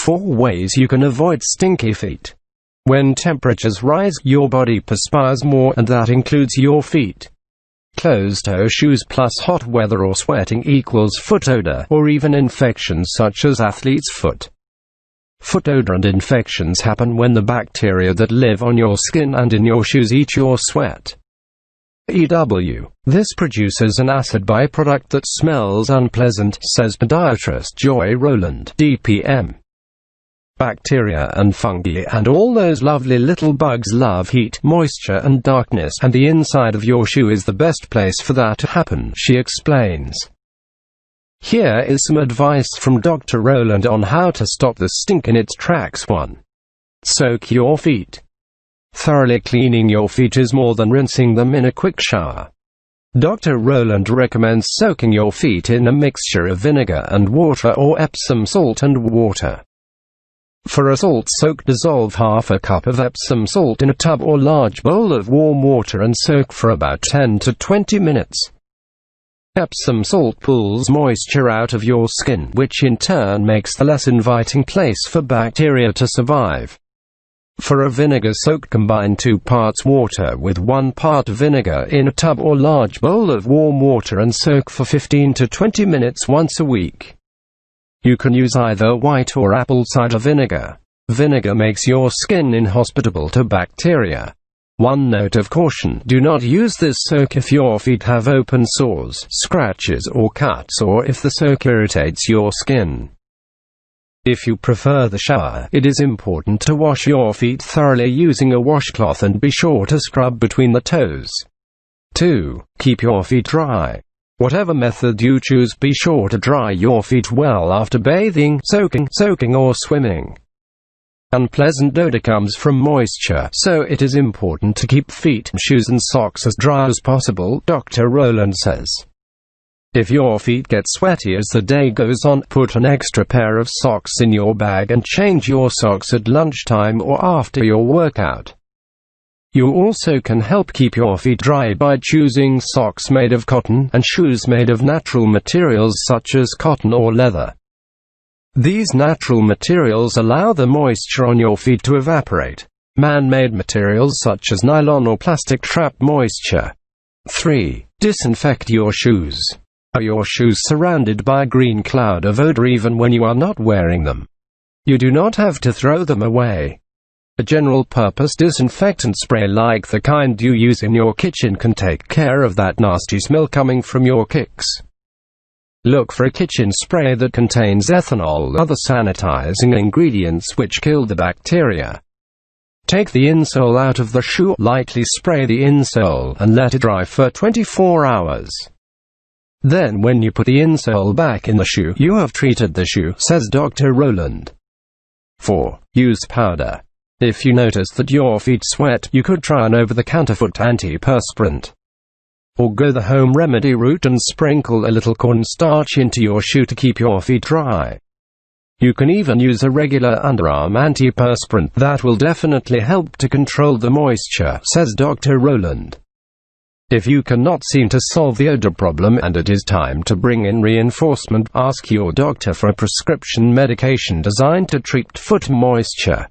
4 ways you can avoid stinky feet. When temperatures rise, your body perspires more, and that includes your feet. Closed-toe shoes plus hot weather or sweating equals foot odor, or even infections such as athlete's foot. Foot odor and infections happen when the bacteria that live on your skin and in your shoes eat your sweat. This produces an acid byproduct that smells unpleasant, says podiatrist Rowland, DPM. Bacteria and fungi and all those lovely little bugs love heat, moisture and darkness, and the inside of your shoe is the best place for that to happen, she explains. Here is some advice from Dr. Rowland on how to stop the stink in its tracks. 1. Soak your feet. Thoroughly cleaning your feet is more than rinsing them in a quick shower. Dr. Rowland recommends soaking your feet in a mixture of vinegar and water or Epsom salt and water. For a salt soak, dissolve half a cup of Epsom salt in a tub or large bowl of warm water and soak for about 10 to 20 minutes. Epsom salt pulls moisture out of your skin, which in turn makes the less inviting place for bacteria to survive. For a vinegar soak, combine 2 parts water with 1 part vinegar in a tub or large bowl of warm water and soak for 15 to 20 minutes once a week. You can use either white or apple cider vinegar. Vinegar makes your skin inhospitable to bacteria. 1 note of caution: do not use this soak if your feet have open sores, scratches or cuts, or if the soak irritates your skin. If you prefer the shower, it is important to wash your feet thoroughly using a washcloth and be sure to scrub between the toes. 2. Keep your feet dry. Whatever method you choose, be sure to dry your feet well after bathing, soaking or swimming. Unpleasant odor comes from moisture, so it is important to keep feet, shoes and socks as dry as possible, Dr. Rowland says. If your feet get sweaty as the day goes on, put an extra pair of socks in your bag and change your socks at lunchtime or after your workout. You also can help keep your feet dry by choosing socks made of cotton and shoes made of natural materials such as cotton or leather. These natural materials allow the moisture on your feet to evaporate. Man-made materials such as nylon or plastic trap moisture. 3. Disinfect your shoes. Are your shoes surrounded by a green cloud of odor even when you are not wearing them? You do not have to throw them away. A general-purpose disinfectant spray like the kind you use in your kitchen can take care of that nasty smell coming from your kicks. Look for a kitchen spray that contains ethanol or other sanitizing ingredients which kill the bacteria. Take the insole out of the shoe, lightly spray the insole, and let it dry for 24 hours. Then when you put the insole back in the shoe, you have treated the shoe, says Dr. Rowland. 4. Use powder. If you notice that your feet sweat, you could try an over-the-counter foot antiperspirant. Or go the home remedy route and sprinkle a little cornstarch into your shoe to keep your feet dry. You can even use a regular underarm antiperspirant. That will definitely help to control the moisture, says Dr. Rowland. If you cannot seem to solve the odor problem and it is time to bring in reinforcement, ask your doctor for a prescription medication designed to treat foot moisture.